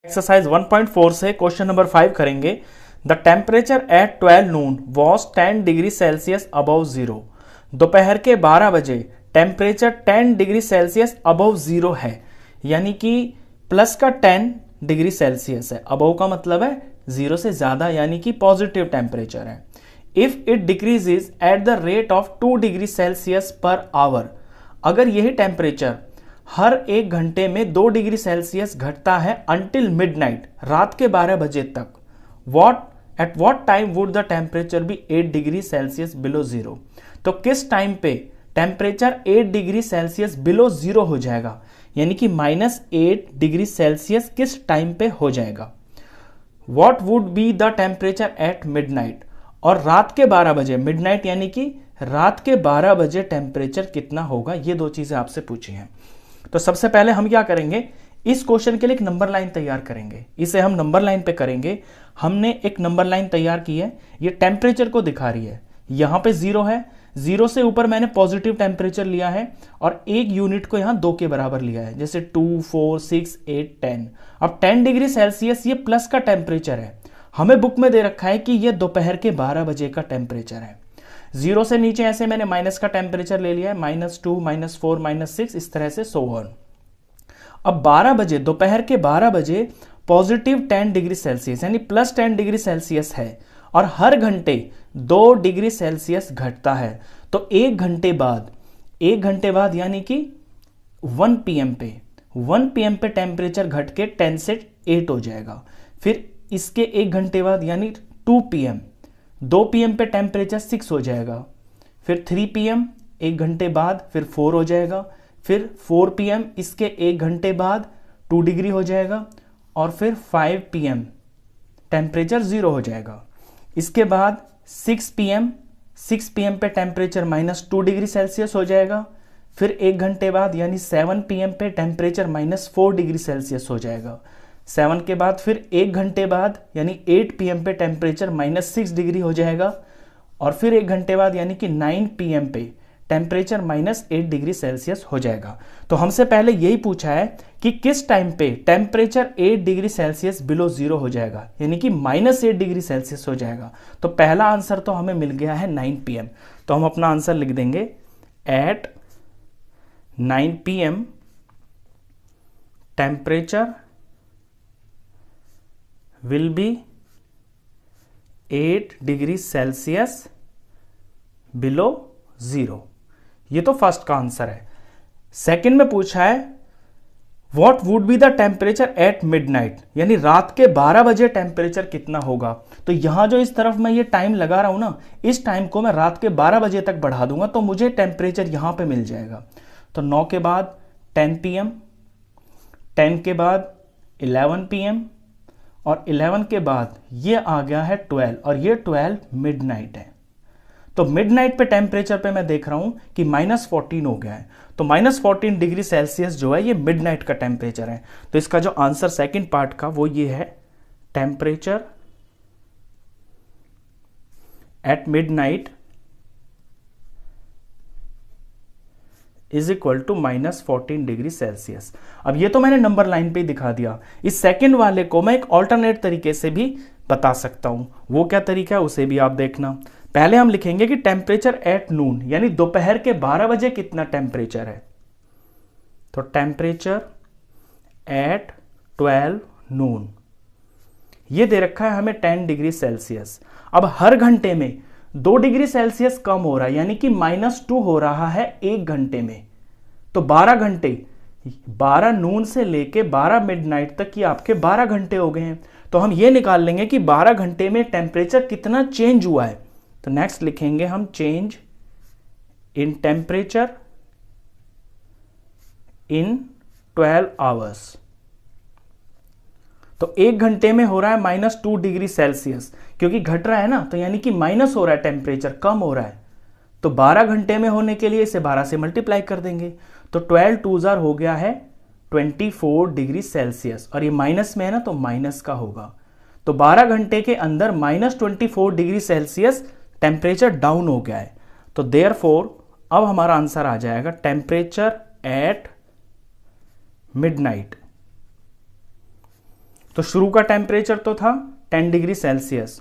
Exercise 1.4 से question number 5 करेंगे। The temperature at 12 Noon was 10 degree Celsius above zero. दोपहर के 12 बजे temperature 10 degree Celsius above zero है, यानी कि प्लस का 10 डिग्री सेल्सियस है, अबव का मतलब है जीरो से ज्यादा, यानी कि पॉजिटिव टेम्परेचर है। If it decreases at the rate of 2 degree Celsius per hour, अगर यही टेम्परेचर हर एक घंटे में 2 डिग्री सेल्सियस घटता है अंटिल मिडनाइट, रात के 12 बजे तक, at what time would the temperature be 8 degree Celsius below zero. तो किस टाइम पे temperature 8 degree Celsius below zero हो जाएगा, यानी कि -8 डिग्री सेल्सियस किस टाइम पे हो जाएगा। What would be the temperature at midnight, और रात के 12 बजे, मिडनाइट यानी कि रात के 12 बजे टेम्परेचर कितना होगा। ये दो चीजें आपसे पूछी हैं। तो सबसे पहले हम क्या करेंगे, इस क्वेश्चन के लिए एक नंबर लाइन तैयार करेंगे। इसे हम नंबर लाइन पे करेंगे। हमने एक नंबर लाइन तैयार की है, ये टेम्परेचर को दिखा रही है। यहां पे जीरो है, जीरो से ऊपर मैंने पॉजिटिव टेम्परेचर लिया है और एक यूनिट को यहां 2 के बराबर लिया है, जैसे 2, 4, 6, 8, 10। अब 10 डिग्री सेल्सियस ये प्लस का टेम्परेचर है। हमें बुक में दे रखा है कि ये दोपहर के 12 बजे का टेम्परेचर है। जीरो से नीचे ऐसे मैंने माइनस का टेम्परेचर ले लिया है, -2, -4, -6, इस तरह से सो ऑन। अब 12 बजे, दोपहर के 12 बजे पॉजिटिव 10 डिग्री सेल्सियस यानी प्लस 10 डिग्री सेल्सियस है, और हर घंटे 2 डिग्री सेल्सियस घटता है। तो एक घंटे बाद यानी कि 1 PM पे टेम्परेचर घट के 10 से 8 हो जाएगा। फिर इसके एक घंटे बाद यानी 2 PM, 2 PM पे टेम्परेचर 6 हो जाएगा। फिर 3 PM एक घंटे बाद फिर 4 हो जाएगा। फिर 4 PM इसके एक घंटे बाद 2 डिग्री हो जाएगा, और फिर 5 PM टेम्परेचर 0 हो जाएगा। इसके बाद 6 PM पे टेम्परेचर -2 डिग्री सेल्सियस हो जाएगा। फिर एक घंटे बाद यानी 7 PM पे टेम्परेचर -4 डिग्री सेल्सियस हो जाएगा। 7 के बाद फिर एक घंटे बाद यानी 8 PM पे टेम्परेचर -6 डिग्री हो जाएगा, और फिर एक घंटे बाद यानी कि 9 PM पे टेम्परेचर -8 डिग्री सेल्सियस हो जाएगा। तो हमसे पहले यही पूछा है कि किस टाइम पे temperature 8 degree Celsius below zero हो जाएगा, यानी कि -8 डिग्री सेल्सियस हो जाएगा। तो पहला आंसर तो हमें मिल गया है 9 PM। तो हम अपना आंसर लिख देंगे at 9 PM temperature will be 8 degree Celsius below zero. ये तो फर्स्ट का आंसर है। सेकंड में पूछा है what would be the temperature at midnight, यानी रात के 12 बजे टेम्परेचर कितना होगा। तो यहां जो इस तरफ मैं ये टाइम लगा रहा हूं ना, इस टाइम को मैं रात के 12 बजे तक बढ़ा दूंगा तो मुझे टेम्परेचर यहां पे मिल जाएगा। तो 9 के बाद 10 PM, 10 के बाद 11 PM, और 11 के बाद ये आ गया है 12, और ये 12 मिडनाइट है। तो मिडनाइट पे टेम्परेचर पे मैं देख रहा हूं कि -14 हो गया है। तो -14 डिग्री सेल्सियस जो है ये मिडनाइट का टेम्परेचर है। तो इसका जो आंसर सेकंड पार्ट का वो ये है, temperature at midnight is equal to -14 degree Celsius. अब ये तो मैंने नंबर लाइन पे ही दिखा दिया। इस सेकंड वाले को मैं एक ऑल्टरनेट तरीके से भी बता सकता हूं। वो क्या तरीका है उसे भी आप देखना। पहले हम लिखेंगे कि टेम्परेचर एट नून, यानी दोपहर के 12 बजे कितना टेम्परेचर है। तो टेम्परेचर एट 12 नून, ये दे रखा है हमें 10 डिग्री सेल्सियस। अब हर घंटे में 2 डिग्री सेल्सियस कम हो रहा है, यानी कि -2 हो रहा है एक घंटे में। तो 12 घंटे, 12 नून से लेके 12 मिडनाइट तक, ये आपके 12 घंटे हो गए हैं। तो हम ये निकाल लेंगे कि 12 घंटे में टेम्परेचर कितना चेंज हुआ है। तो नेक्स्ट लिखेंगे हम change in temperature in 12 hours. तो एक घंटे में हो रहा है -2 डिग्री सेल्सियस, क्योंकि घट रहा है ना, तो यानी कि माइनस हो रहा है, टेम्परेचर कम हो रहा है। तो 12 घंटे में होने के लिए इसे 12 से मल्टीप्लाई कर देंगे। तो 12 2 हो गया है 24 डिग्री सेल्सियस, और ये माइनस में है ना तो माइनस का होगा। तो 12 घंटे के अंदर -24 डिग्री सेल्सियस टेम्परेचर डाउन हो गया है। तो देयरफॉर अब हमारा आंसर आ जाएगा टेम्परेचर एट मिडनाइट तो शुरू का टेम्परेचर तो था 10 डिग्री सेल्सियस,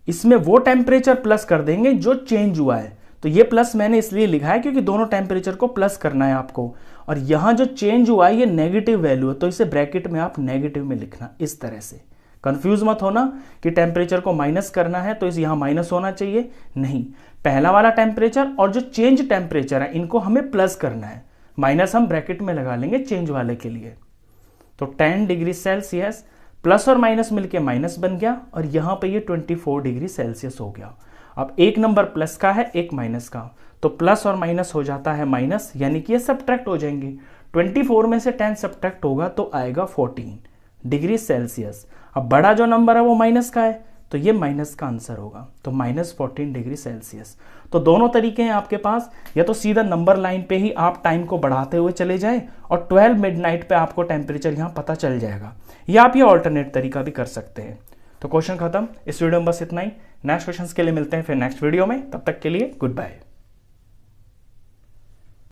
इसमें वो टेम्परेचर प्लस कर देंगे जो चेंज हुआ है। तो ये प्लस मैंने इसलिए लिखा है क्योंकि दोनों टेम्परेचर को प्लस करना है आपको, और यहां जो चेंज हुआ है ये नेगेटिव वैल्यू है, तो इसे ब्रैकेट में आप नेगेटिव में लिखना इस तरह से। कंफ्यूज मत होना कि टेम्परेचर को माइनस करना है तो इस यहां माइनस होना चाहिए, नहीं, पहला वाला टेम्परेचर और जो चेंज टेम्परेचर है इनको हमें प्लस करना है, माइनस हम ब्रैकेट में लगा लेंगे चेंज वाले के लिए। तो 10 डिग्री सेल्सियस प्लस और माइनस मिलके माइनस बन गया, और यहां पे ये 24 डिग्री सेल्सियस हो गया। अब एक नंबर प्लस का है, एक माइनस का, तो प्लस और माइनस हो जाता है माइनस, यानी कि ये सब्ट्रैक्ट हो जाएंगे। 24 में से 10 सब्ट्रैक्ट होगा तो आएगा 14 डिग्री सेल्सियस। अब बड़ा जो नंबर है वो माइनस का है, तो ये माइनस का आंसर होगा, तो -14 डिग्री सेल्सियस। तो दोनों तरीके हैं आपके पास, या तो सीधा नंबर लाइन पे ही आप टाइम को बढ़ाते हुए चले जाएं और 12 मिडनाइट पे आपको टेम्परेचर यहाँ पता चल जाएगा, या आप ये ऑल्टरनेट तरीका भी कर सकते हैं। तो क्वेश्चन खत्म। इस वीडियो में बस इतना ही। नेक्स्ट क्वेश्चन के लिए मिलते हैं फिर नेक्स्ट वीडियो में, तब तक के लिए गुड बाय।